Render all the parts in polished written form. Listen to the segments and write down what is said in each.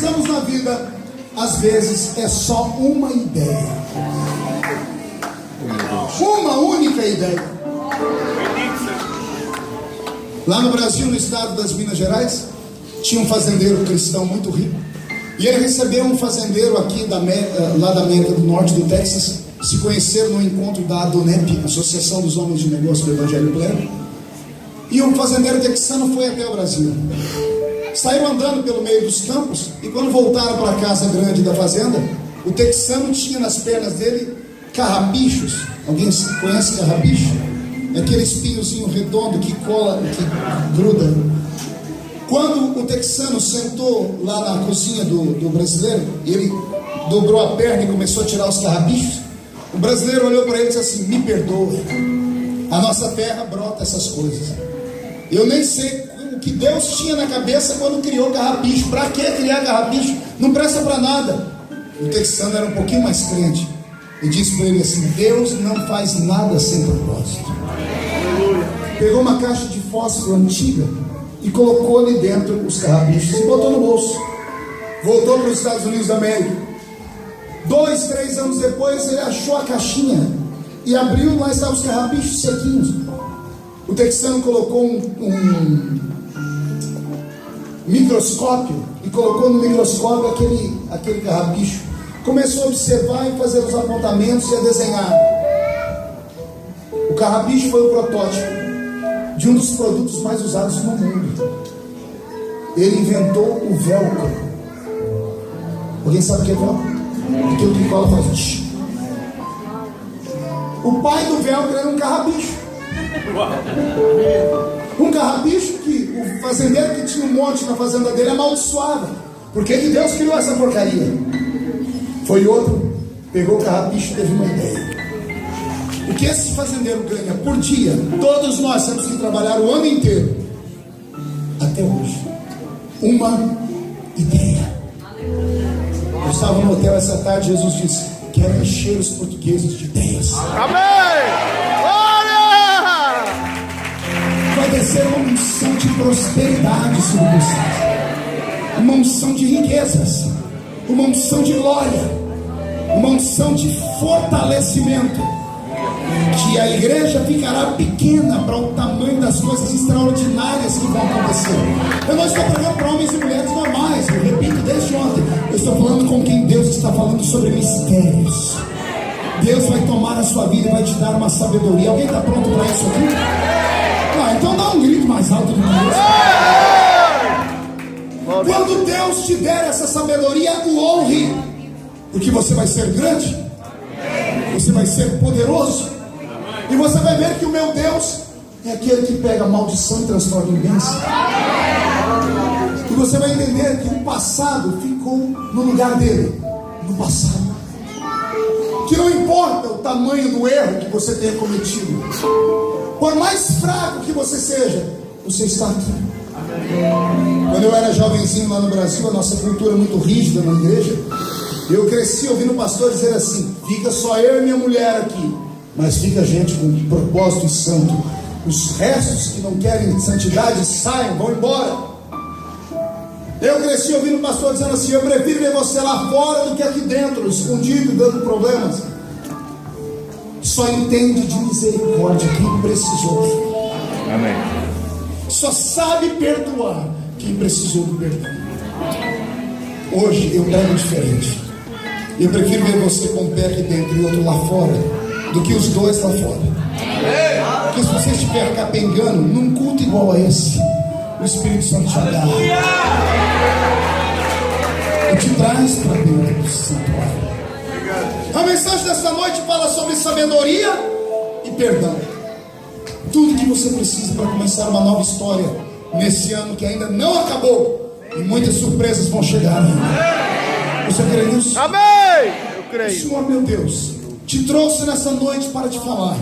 precisamos na vida, às vezes, é só uma ideia. Uma única ideia. Lá no Brasil, no estado das Minas Gerais, tinha um fazendeiro cristão muito rico. E ele recebeu um fazendeiro aqui lá da América do Norte, do Texas. Se conheceram no encontro da ADONEP, Associação dos Homens de Negócio do Evangelho Pleno. E o fazendeiro texano foi até o Brasil. Saíram andando pelo meio dos campos. E quando voltaram para a casa grande da fazenda, o texano tinha nas pernas dele carrapichos. Alguém conhece carrapicho? É aquele espinhozinho redondo que cola, que gruda. Quando o texano sentou lá na cozinha do brasileiro, ele dobrou a perna e começou a tirar os carrapichos. O brasileiro olhou para ele e disse assim: me perdoa, a nossa terra brota essas coisas. Eu nem sei o que Deus tinha na cabeça quando criou carrapicho. Para que criar carrapicho? Não presta para nada. O texano era um pouquinho mais crente e disse para ele assim: Deus não faz nada sem propósito. Pegou uma caixa de fósforo antiga e colocou ali dentro os carrapichos e botou no bolso. Voltou para os Estados Unidos da América. 2, 3 anos depois ele achou a caixinha e abriu, lá estavam os carrapichos sequinhos. O texano colocou um microscópio e colocou no microscópio aquele carrapicho. Começou a observar e fazer os apontamentos e a desenhar. O carrapicho foi o protótipo de um dos produtos mais usados no mundo. Ele inventou o velcro. Alguém sabe o que é velcro? Aquilo que cola faz. O pai do velcro era um carrapicho. Um carrapicho que o fazendeiro que tinha um monte na fazenda dele amaldiçoava. Por que Deus criou essa porcaria? Foi outro, pegou o carrapicho e teve uma ideia. O que esse fazendeiro ganha por dia, todos nós temos que trabalhar o ano inteiro, até hoje. Uma ideia. Eu estava no hotel essa tarde, Jesus disse: quero encher os portugueses de ideias. Amém! Glória! Vai descer uma unção de prosperidade sobre vocês, uma unção de riquezas, uma unção de glória, uma unção de fortalecimento. Que a igreja ficará pequena para o tamanho das coisas extraordinárias que vão acontecer. Eu não estou pregando para homens e mulheres normais, eu repito desde ontem. Eu estou falando com quem Deus está falando sobre mistérios. Deus vai tomar a sua vida e vai te dar uma sabedoria. Alguém está pronto para isso aqui? Então dá um grito mais alto do que Deus. Quando Deus te der essa sabedoria, o honre, porque você vai ser grande, você vai ser poderoso. E você vai ver que o meu Deus é aquele que pega a maldição e transforma em bênção. E você vai entender que o passado ficou no lugar dele, no passado. Que não importa o tamanho do erro que você tenha cometido, por mais fraco que você seja, você está aqui. Quando eu era jovenzinho lá no Brasil, a nossa cultura é muito rígida na igreja. Eu cresci ouvindo o pastor dizer assim: fica só eu e minha mulher aqui, mas fica gente com propósito santo. Os restos que não querem santidade saiam, vão embora. Eu cresci ouvindo o pastor dizendo assim: eu prefiro ver você lá fora do que aqui dentro, escondido, dando problemas. Só entende de misericórdia quem precisou. Amém. Só sabe perdoar quem precisou do perdão. Hoje eu prego diferente. Eu prefiro ver você com um pé aqui dentro e outro lá fora do que os dois lá fora. Porque se você estiver capengando num culto igual a esse, o Espírito Santo te agarra e te traz para dentro do santuário. A mensagem desta noite fala sobre sabedoria e perdão. Tudo que você precisa para começar uma nova história nesse ano que ainda não acabou, e muitas surpresas vão chegar ainda. Você crê nisso? Amém! Eu creio. O Senhor, meu Deus, te trouxe nessa noite para te falar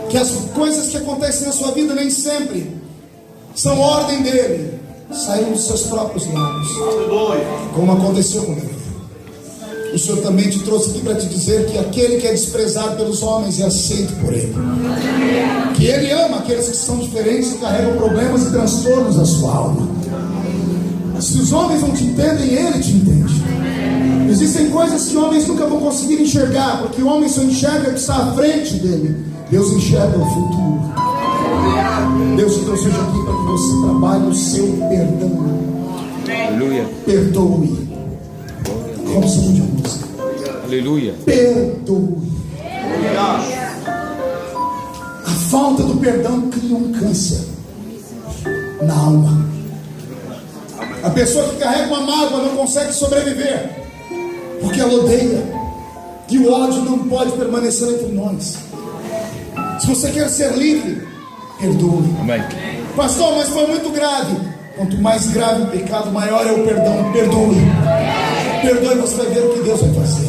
que as coisas que acontecem na sua vida nem sempre são ordem dele, saíram dos seus próprios lábios, como aconteceu com ele. O Senhor também te trouxe aqui para te dizer que aquele que é desprezado pelos homens é aceito por ele, que ele ama aqueles que são diferentes e carregam problemas e transtornos da sua alma. Se os homens não te entendem, Ele te entende. Existem coisas que homens nunca vão conseguir enxergar, porque o homem só enxerga o que está à frente dele. Deus enxerga o futuro. Deus te trouxe hoje aqui para que você trabalhe o seu perdão. Aleluia. Perdoe. Como som de música. Aleluia. Perdoe. A falta do perdão cria um câncer na alma. A pessoa que carrega uma mágoa não consegue sobreviver, porque ela odeia. E o ódio não pode permanecer entre nós. Se você quer ser livre, perdoe. Amém. Pastor, mas foi muito grave. Quanto mais grave o pecado, maior é o perdão. Perdoe. Perdoe, você vai ver o que Deus vai fazer.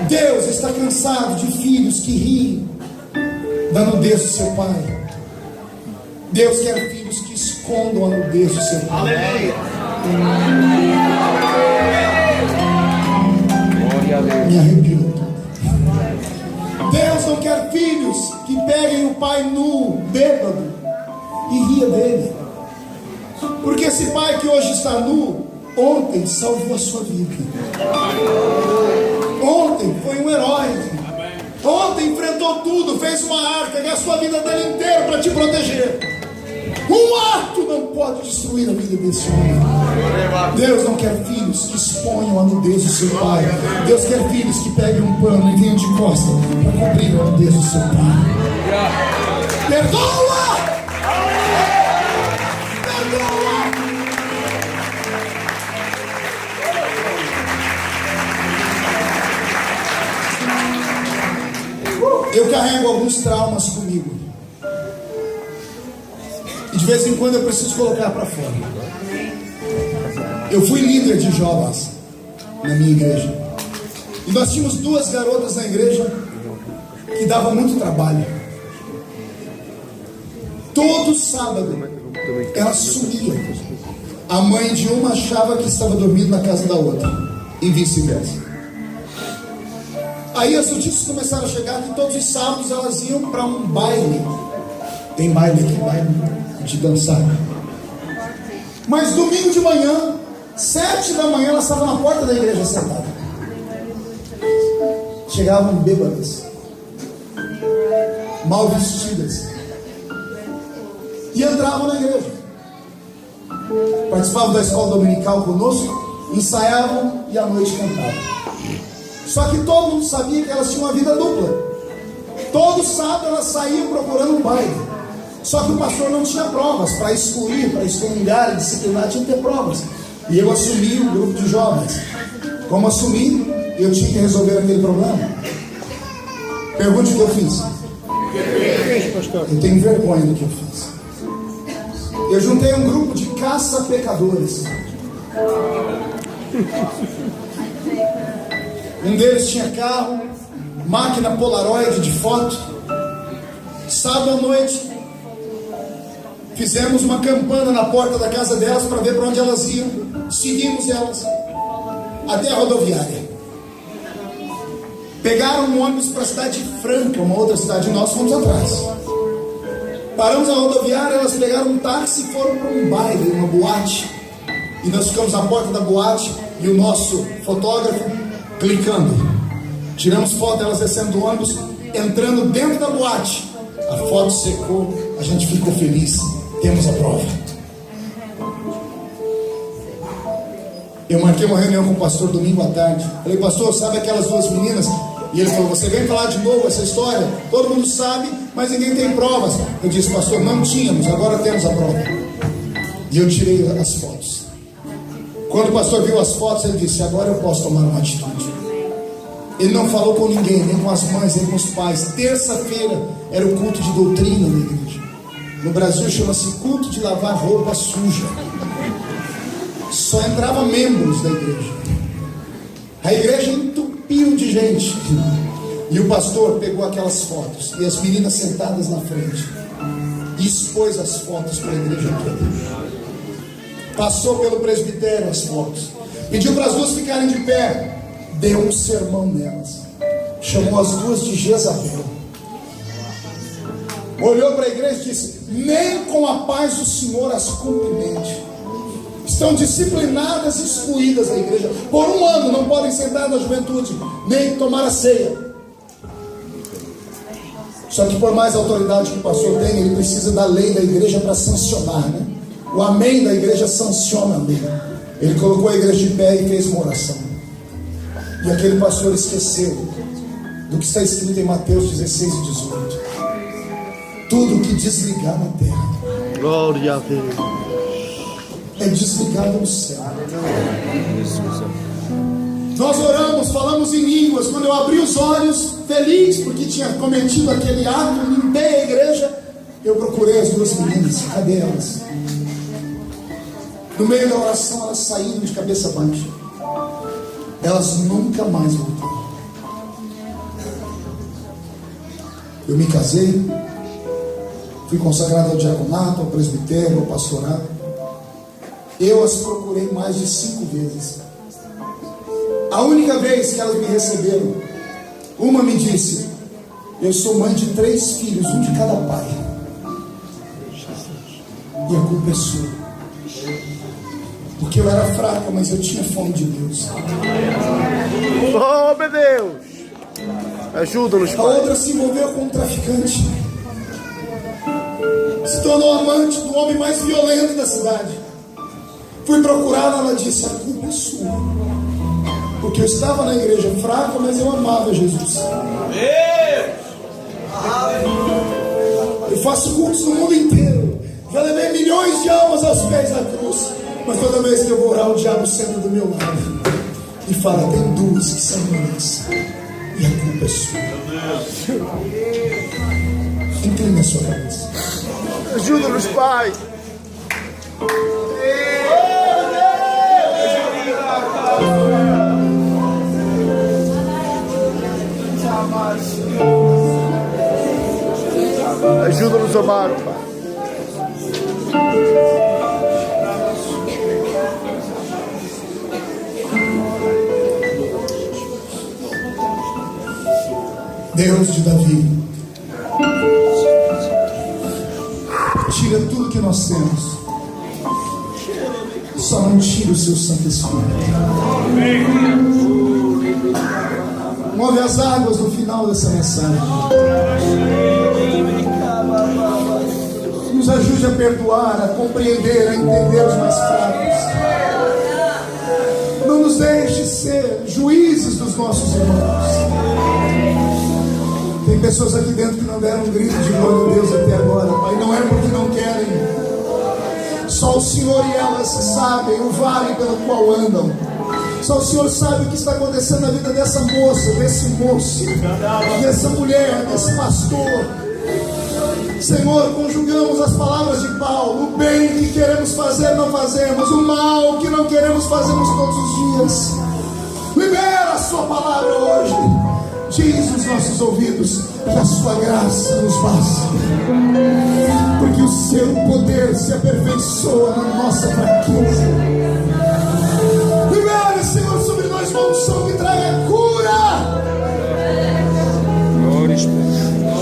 Deus está cansado de filhos que riem da nudez do seu pai. Deus quer filhos que escondam a nudez do seu pai. Me arrepio. Deus não quer filhos que peguem o pai nu, bêbado, e ria dele. Porque esse pai que hoje está nu, ontem salvou a sua vida. Ontem foi um herói. Ontem enfrentou tudo, fez uma arca, gastou a vida dele inteira para te proteger. Um ato não pode destruir a vida desse homem. Deus não quer filhos que exponham a nudez do seu pai. Deus quer filhos que peguem um pano e venham de costa para cobrir a nudez do seu pai. Perdoa! Perdoa! Eu carrego alguns traumas comigo. E de vez em quando eu preciso colocar para fora. Eu fui líder de jovens na minha igreja. E nós tínhamos 2 garotas na igreja que davam muito trabalho. Todo sábado elas sumiam. A mãe de uma achava que estava dormindo na casa da outra. E vice-versa. Aí as notícias começaram a chegar que todos os sábados elas iam para um baile. Tem baile aqui, baile de dançar. Mas domingo de manhã, 7 da manhã, elas estavam na porta da igreja sentadas. Chegavam bêbadas, mal vestidas, e entravam na igreja. Participavam da escola dominical conosco, ensaiavam e à noite cantavam. Só que todo mundo sabia que elas tinham uma vida dupla. Todo sábado elas saíam procurando um baile. Só que o pastor não tinha provas para excluir, para excomungar e disciplinar, tinha que ter provas. E eu assumi o grupo de jovens. Como assumi, eu tinha que resolver aquele problema. Pergunte o que eu fiz. Eu tenho vergonha do que eu fiz. Eu juntei um grupo de caça-pecadores. Um deles tinha carro, máquina Polaroid de foto. Sábado à noite, fizemos uma campana na porta da casa delas para ver para onde elas iam. Seguimos elas até a rodoviária. Pegaram um ônibus para a cidade Franca, uma outra cidade, e nós fomos atrás. Paramos a rodoviária, elas pegaram um táxi e foram para um baile, uma boate. E nós ficamos na porta da boate e o nosso fotógrafo clicando. Tiramos foto delas descendo do ônibus, entrando dentro da boate. A foto secou, a gente ficou feliz. Temos a prova. Eu marquei uma reunião com o pastor domingo à tarde. Falei, pastor, sabe aquelas 2 meninas? E ele falou, você vem falar de novo essa história? Todo mundo sabe, mas ninguém tem provas. Eu disse, pastor, não tínhamos, agora temos a prova. E eu tirei as fotos. Quando o pastor viu as fotos, ele disse, agora eu posso tomar uma atitude. Ele não falou com ninguém, nem com as mães, nem com os pais. Terça-feira era o culto de doutrina na igreja. No Brasil chama-se culto de lavar roupa suja. Só entrava membros da igreja. A igreja entupiu de gente. E o pastor pegou aquelas fotos e as meninas sentadas na frente e expôs as fotos para a igreja toda. Passou pelo presbitério as fotos, pediu para as 2 ficarem de pé, deu um sermão nelas, chamou as 2 de Jezabel, olhou para a igreja e disse, nem com a paz do Senhor as cumprimente. estão disciplinadas e excluídas da igreja. Por um ano não podem sentar na juventude, nem tomar a ceia. Só que por mais autoridade que o pastor tem, ele precisa da lei da igreja para sancionar, né? O amém da igreja sanciona a lei. Ele colocou a igreja de pé e fez uma oração. E aquele pastor esqueceu do que está escrito em Mateus 16 e 18. Tudo que desligar na terra, Glória a Deus. é desligado no céu. Nós oramos, falamos em línguas. Quando eu abri os olhos, feliz porque tinha cometido aquele ato, limpei a igreja, eu procurei as duas meninas. Cadê elas? No meio da oração, elas saíram de cabeça baixa. Elas nunca mais voltaram. Eu me casei, fui consagrado ao diaconato, ao presbitério, ao pastorado. Eu as procurei mais de 5 vezes. A única vez que elas me receberam, uma me disse: eu sou mãe de 3 filhos, um de cada pai, e a culpa é sua, porque eu era fraca, mas eu tinha fome de Deus. Oh, meu Deus. Ajuda-nos, A Pai. outra se envolveu com um traficante, se tornou amante do homem mais violento da cidade. Fui procurá-la, ela disse: a culpa é sua, porque eu estava na igreja fraca, mas eu amava Jesus. Eu faço cultos no mundo inteiro, já levei milhões de almas aos pés da cruz, mas toda vez que eu vou orar, o diabo senta do meu lado e fala: tem 2 que são minhas, e a culpa é sua. Inclina a sua cabeça. Ajuda-nos, Pai. Ajuda-nos a amar, Pai. Deus de Davi, tira tudo que nós temos, só não tira o seu Santo Espírito. Move as águas no final dessa mensagem. Nos ajude a perdoar, a compreender, a entender os mais fracos. Não nos deixe ser juízes dos nossos irmãos. Tem pessoas aqui dentro que não deram um grito de glória a Deus até agora, Pai. Não é porque não querem. Só o Senhor e elas sabem o vale pelo qual andam. Só o Senhor sabe o que está acontecendo na vida dessa moça, desse moço, dessa mulher, desse pastor. Senhor, conjugamos as palavras de Paulo: o bem que queremos fazer não fazemos, o mal que não queremos fazemos todos os dias. Libera a sua palavra hoje. Diz nos nossos ouvidos que a sua graça nos basta, porque o seu poder se aperfeiçoa na nossa fraqueza. Libera, Senhor, sobre nós uma unção que traga cura.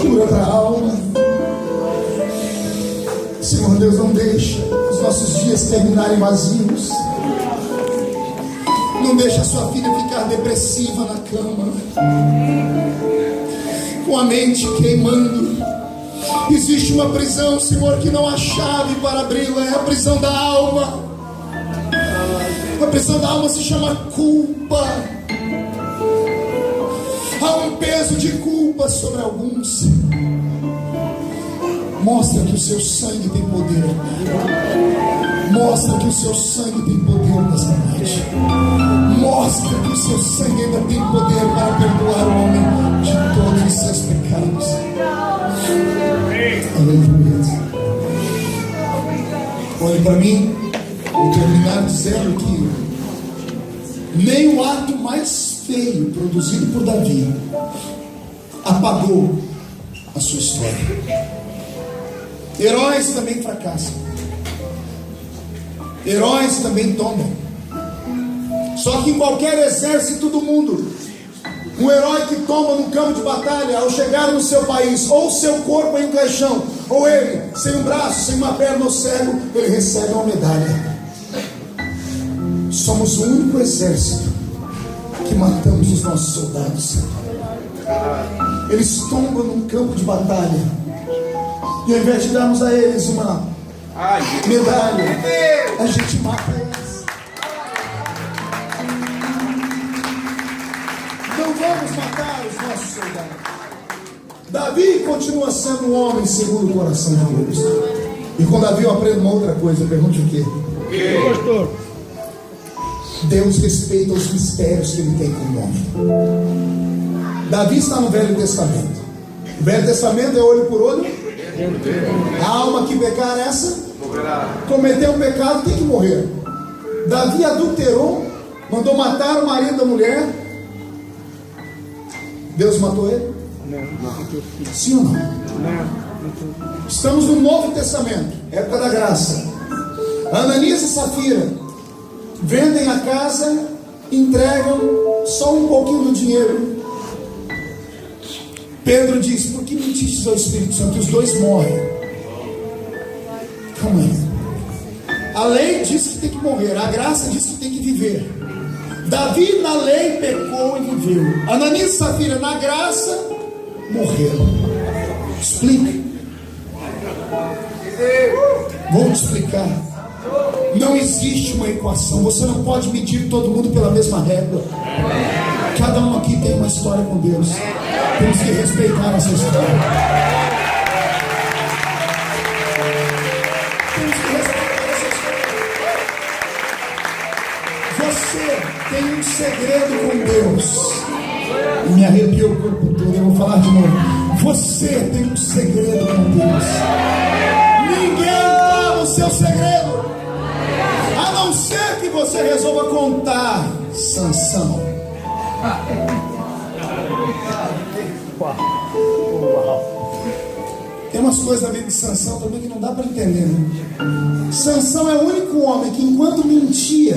Cura para a alma. Senhor Deus, não deixa os nossos dias terminarem vazios. Não deixa a sua filha ficar depressiva na cama, com a mente queimando. Existe uma prisão, Senhor, que não há chave para abri-la. É a prisão da alma. A prisão da alma se chama culpa. Há um peso de culpa sobre alguns. Mostra que o seu sangue tem poder. Mostra que o seu sangue tem poder nesta noite. Mostra que o seu sangue ainda tem poder para perdoar o homem de todos os seus pecados. Aleluia. Olhe para mim. Vou terminar dizendo que nem o ato mais feio produzido por Davi apagou a sua história. Heróis também fracassam. Heróis também tombam. Só que em qualquer exército do mundo, um herói que tomba no campo de batalha, ao chegar no seu país, ou seu corpo em um caixão, ou ele sem um braço, sem uma perna ou cego, ele recebe uma medalha. Somos o único exército que matamos os nossos soldados, Senhor. Eles tombam num campo de batalha, e ao invés de darmos a eles uma medalha, a gente mata eles. Não vamos matar os nossos soldados. Davi continua sendo um homem segundo o coração de Deus. E com Davi eu aprendo uma outra coisa. Pergunte o quê? Pastor. Deus respeita os mistérios que Ele tem com o homem. Davi está no Velho Testamento. O Velho Testamento é olho por olho. A alma que pecar essa, cometeu um pecado, tem que morrer. Davi adulterou, mandou matar o marido da mulher. Deus matou ele? Sim ou não? Estamos no Novo Testamento, época da graça. Ananias e Safira vendem a casa, entregam só um pouquinho do dinheiro. Pedro diz: por que mentiste ao Espírito Santo? Os dois morrem. Calma aí. A lei diz que tem que morrer, a graça diz que tem que viver. Davi na lei pecou e viveu. Ananias e Safira na graça morreram. Explica. Vou te explicar. Não existe uma equação. Você não pode medir todo mundo pela mesma régua. Cada um aqui tem uma história com Deus. Temos que respeitar essa história. Temos que respeitar essa história. Você tem um segredo com Deus. E me arrepiou o corpo todo. Eu vou falar de novo. Você tem um segredo com Deus. Ninguém toma o seu segredo, a não ser que você resolva contar. Sansão. Tem umas coisas na vida de Sansão também que não dá para entender, né? Sansão é o único homem que, enquanto mentia,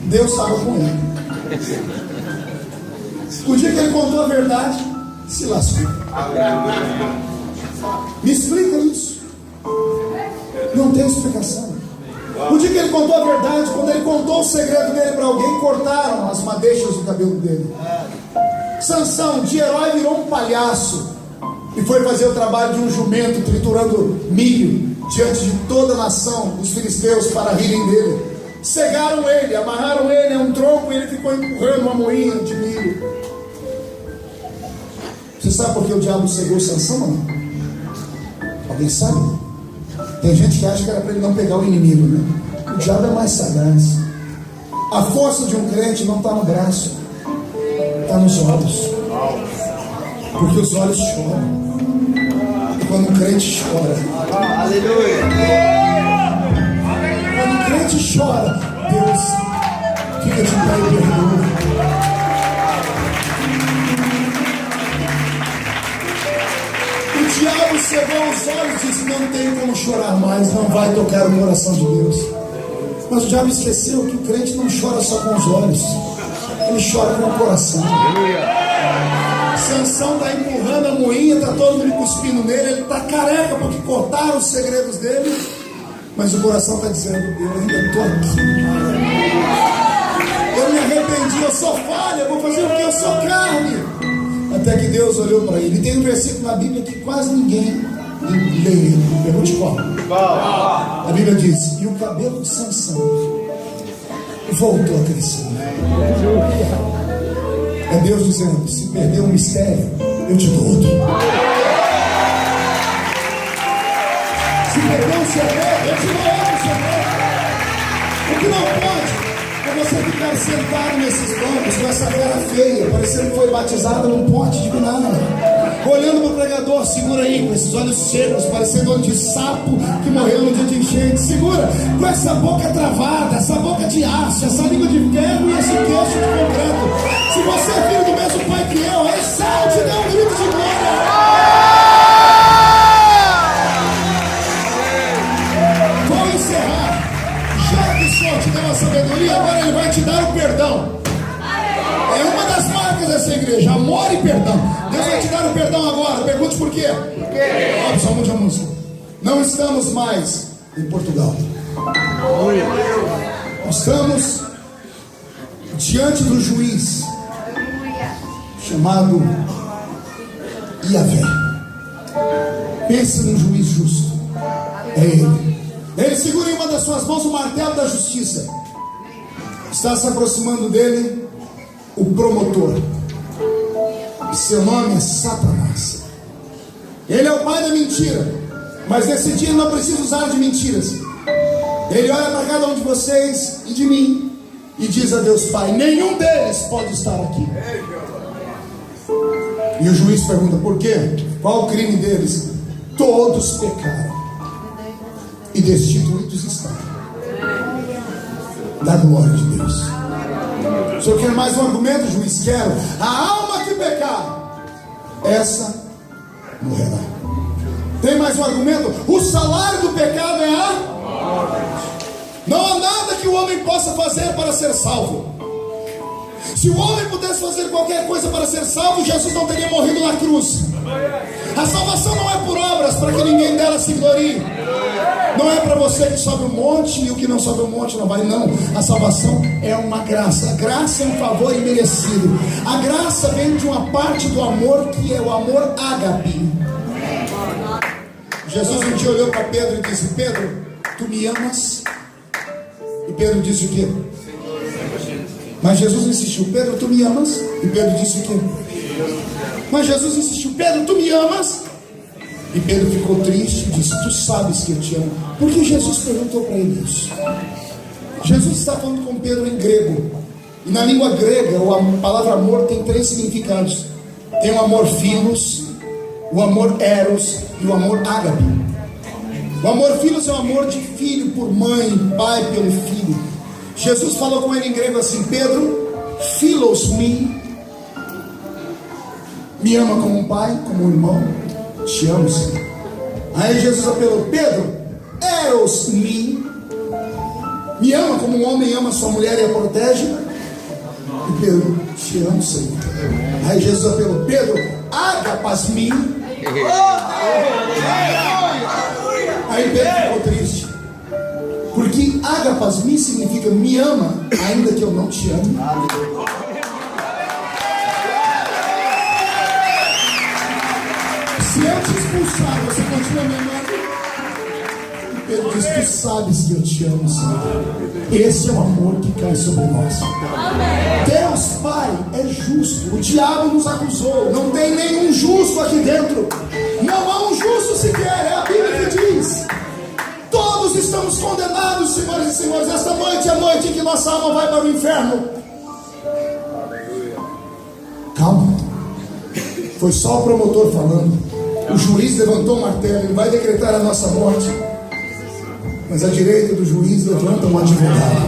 Deus estava com ele. O dia que ele contou a verdade, se lascou. Me explica isso. Não tem explicação. O dia que ele contou a verdade, quando ele contou o segredo dele para alguém, cortaram as madeixas do cabelo dele. Sansão, de herói, virou um palhaço e foi fazer o trabalho de um jumento, triturando milho diante de toda a nação dos filisteus para rirem dele. Cegaram ele, amarraram ele a um tronco e ele ficou empurrando uma moinha de milho. Você sabe por que o diabo cegou Sansão ou não? Alguém sabe? Tem gente que acha que era para ele não pegar o inimigo, né? O diabo é mais sagaz. A força de um crente não está no braço, está nos olhos. Porque os olhos choram. E quando um crente chora, quando um crente chora, Deus fica de pé e perdoa. O diabo cegou os olhos e disse: não tem como chorar mais, não vai tocar o coração de Deus. Mas o diabo esqueceu que o crente não chora só com os olhos, ele chora com o coração. Sansão está empurrando a moinha, está todo mundo cuspindo nele, ele está careca porque cortaram os segredos dele, mas o coração está dizendo: eu ainda estou aqui, eu me arrependi, eu sou falha, eu vou fazer o que? Eu sou carne. Até que Deus olhou para ele. E tem um versículo na Bíblia que quase ninguém lê. Pergunte qual? A Bíblia diz: e o cabelo de Sansão voltou a crescer. É Deus dizendo: se perder um mistério, eu te dou outro. Se perder um segredo, eu te dou outro segredo. O que não pode é você ficar sentado nesses bancos com essa cara feia, parecendo que foi batizado num pote de vinagre, olhando para o pregador. Segura aí, com esses olhos secos, parecendo olho de sapo que morreu no dia de enchente. Segura com essa boca travada, essa boca de aço, essa língua de ferro e esse queixo de concreto. Se você é filho do mesmo pai que eu, exalte, dê um grito de glória. Vou encerrar. Já que o Senhor te deu a sabedoria, agora Ele vai te dar o perdão. É uma das marcas dessa igreja: amor e perdão. Deus vai te dar o perdão agora. Pergunte por quê? Ó, só mude a música. Não estamos mais em Portugal. Estamos diante do juiz chamado Yahvé. Pensa num juiz justo. É ele. Ele segura em uma das suas mãos o martelo da justiça. Está se aproximando dele o promotor. Seu nome é Satanás. Ele é o pai da mentira. Mas nesse dia ele não precisa usar de mentiras. Ele olha para cada um de vocês e de mim e diz a Deus Pai: nenhum deles pode estar aqui. E o juiz pergunta: por quê? Qual o crime deles? Todos pecaram e destituídos estão da glória de Deus. O senhor quer mais um argumento, juiz? Quero. A alma que pecar, essa morrerá. Tem mais um argumento? O salário do pecado é a morte. Não há nada que o homem possa fazer para ser salvo. Se o homem pudesse fazer qualquer coisa para ser salvo, Jesus não teria morrido na cruz. A salvação não é por obras, para que ninguém dela se glorie. Não é para você que sobe o monte e o que não sobe o monte não vai, não. A salvação é uma graça. A graça é um favor imerecido. A graça vem de uma parte do amor, que é o amor ágape. Jesus um dia olhou para Pedro e disse: Pedro, tu me amas? E Pedro disse o quê? Mas Jesus insistiu: Pedro, tu me amas? E Pedro disse o quê? Mas Jesus insistiu: Pedro, tu me amas? E Pedro ficou triste e disse: tu sabes que eu te amo. Porque Jesus perguntou para ele isso. Jesus está falando com Pedro em grego. E na língua grega, a palavra amor tem 3 significados. Tem o amor philos, o amor eros e o amor ágape. O amor philos é o amor de filho por mãe, pai pelo filho. Jesus falou com ele em grego assim: Pedro, philos me ama como um pai, como um irmão. Te amo, Senhor. Aí Jesus apelou: Pedro, eros me ama como um homem ama sua mulher e a protege. E Pedro: te amo, Senhor. Aí Jesus apelou: Pedro, agapas me. Aí Pedro ficou triste, porque agapas me significa me ama, ainda que eu não te ame. Se eu te expulsar, você continua me amando? E Pedro diz: tu sabes que eu te amo, Senhor. Esse é o amor que cai sobre nós. Deus Pai é justo. O diabo nos acusou. Não tem nenhum justo aqui dentro. Não há um justo sequer. É a Bíblia que diz: todos estamos condenados, senhoras e senhores. Esta noite é a noite em que nossa alma vai para o inferno. Calma. Foi só o promotor falando. O juiz levantou o martelo. Ele vai decretar a nossa morte. Mas à direita do juiz levanta um advogado.